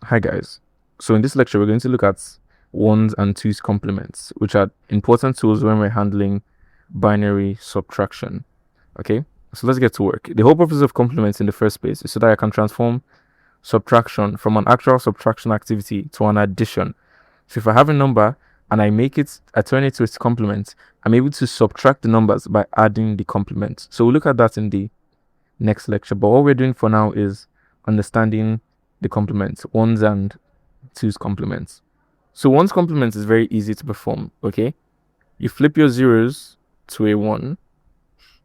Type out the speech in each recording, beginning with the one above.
Hi guys. So in this lecture, we're going to look at ones and twos complements, which are important tools when we're handling binary subtraction. Okay, so let's get to work. The whole purpose of complements in the first place is so that I can transform subtraction from an actual subtraction activity to an addition. So if I have a number and I turn it to its complement, I'm able to subtract the numbers by adding the complement. So we'll look at that in the next lecture. But what we're doing for now is understanding the complements, ones and twos complements. So ones complement is very easy to perform. Okay, you flip your zeros to a 1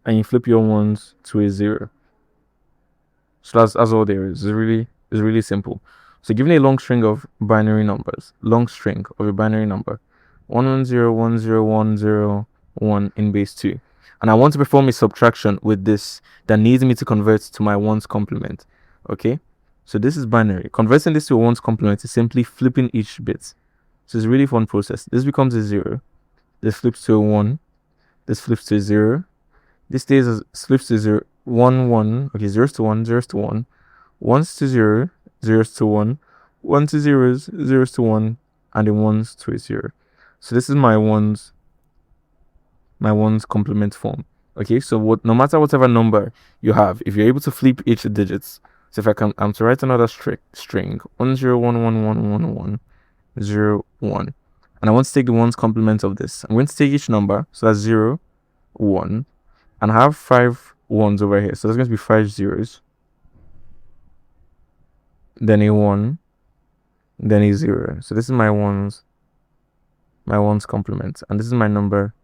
and you flip your ones to a 0. So that's all there is. It's really simple. So given a long string of binary numbers, long string of a binary number, 1101010 in base 2, and I want to perform a subtraction with this that needs me to convert to my ones complement. Okay, so this is binary. Converting this to a ones complement is simply flipping each bit. So it's a really fun process. This becomes a 0, this flips to a 1, this flips to a 0, this stays as flips to 0, 1 1. Okay, zeros to 1, zeros to 1, ones to 0, zeros to 1, 1 to zeros, zeros to 1, and then ones to a 0. So this is my ones complement form. Okay, so no matter whatever number you have, if you're able to flip each digits, so if I'm to write another string 10111101, and I want to take the ones complement of this, I'm going to take each number, so that's 0 1, and I have 5 ones over here, so there's going to be 5 zeros, then a 1, then a 0. So this is my ones complement, and this is my number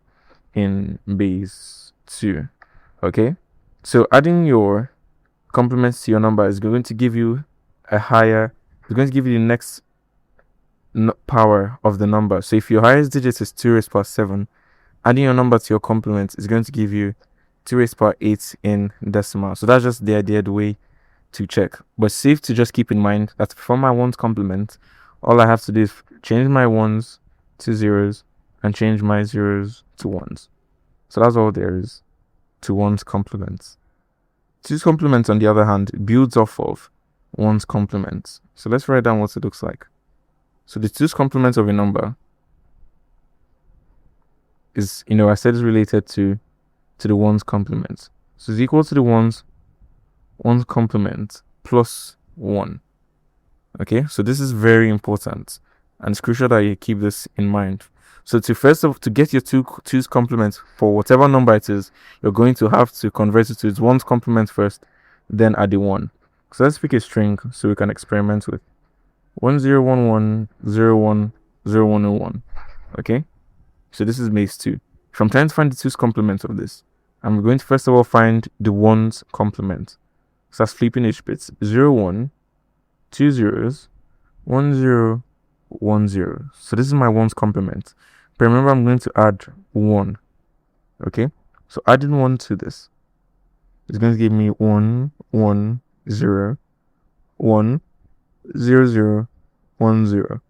in base 2. Okay, so adding your complements to your number is going to give you it's going to give you the next power of the number. So if your highest digit is 2 raised power 7, adding your number to your complement is going to give you 2 raised power 8 in decimal. So that's just the way to check, but safe to just keep in mind that for my ones complement, all I have to do is change my ones to zeros and change my zeros to ones. So that's all there is to ones complements. Twos complements, on the other hand, builds off of ones complements. So let's write down what it looks like. So the twos complement of a number is, I said it's related to the ones complement. So it's equal to the ones complement plus 1. Okay, so this is very important and it's crucial that you keep this in mind. So to get your twos complement for whatever number it is, you're going to have to convert it to its ones complement first, then add the 1. So let's pick a string so we can experiment with 1011010101. Okay, so this is base 2. If I'm trying to find the twos complement of this, I'm going to first of all find the ones complement. So that's flipping each bit. 0 1, 2 zeros, 1 0, 1 0. So this is my ones complement. But remember, I'm going to add 1. Okay, so adding 1 to this is going to give me 1 1 0 1 0 0 1 0.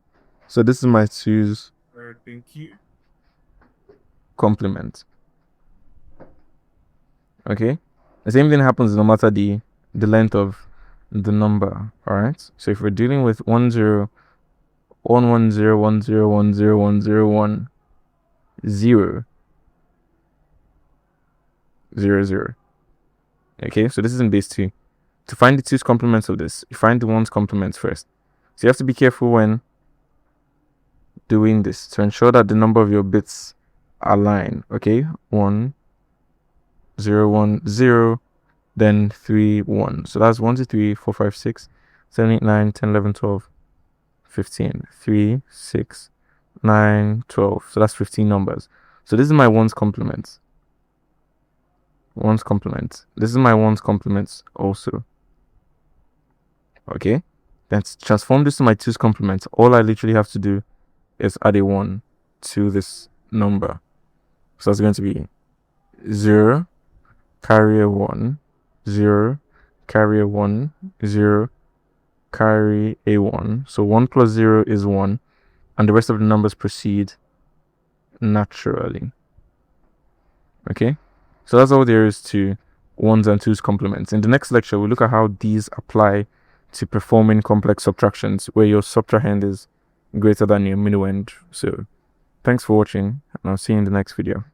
So this is my twos complement. Okay, the same thing happens no matter the length of the number. All right, so if we're dealing with 1 0 1 1 0 1 0 1 0 1 0 1 0 0 0. Okay, so this is in base 2. To find the twos complements of this, you find the ones complements first. So you have to be careful when doing this to ensure that the number of your bits align. Okay, 1 0 1 0, then 3 1. So that's 1 2 3 4 5 6 7 8 9 10 11 12 15. 3 6 9 12. So that's 15 numbers. So this is my ones complement. This is my ones complements also. Okay, then to transform this to my twos complement, all I literally have to do is add a 1 to this number. So that's going to be 0 carry a 1, 0 carry a 1, 0 carry a 1. So 1 plus 0 is 1, and the rest of the numbers proceed naturally. Okay, so that's all there is to ones and twos complements. In the next lecture, we'll look at how these apply to performing complex subtractions where your subtrahend is greater than your minuend. So thanks for watching, and I'll see you in the next video.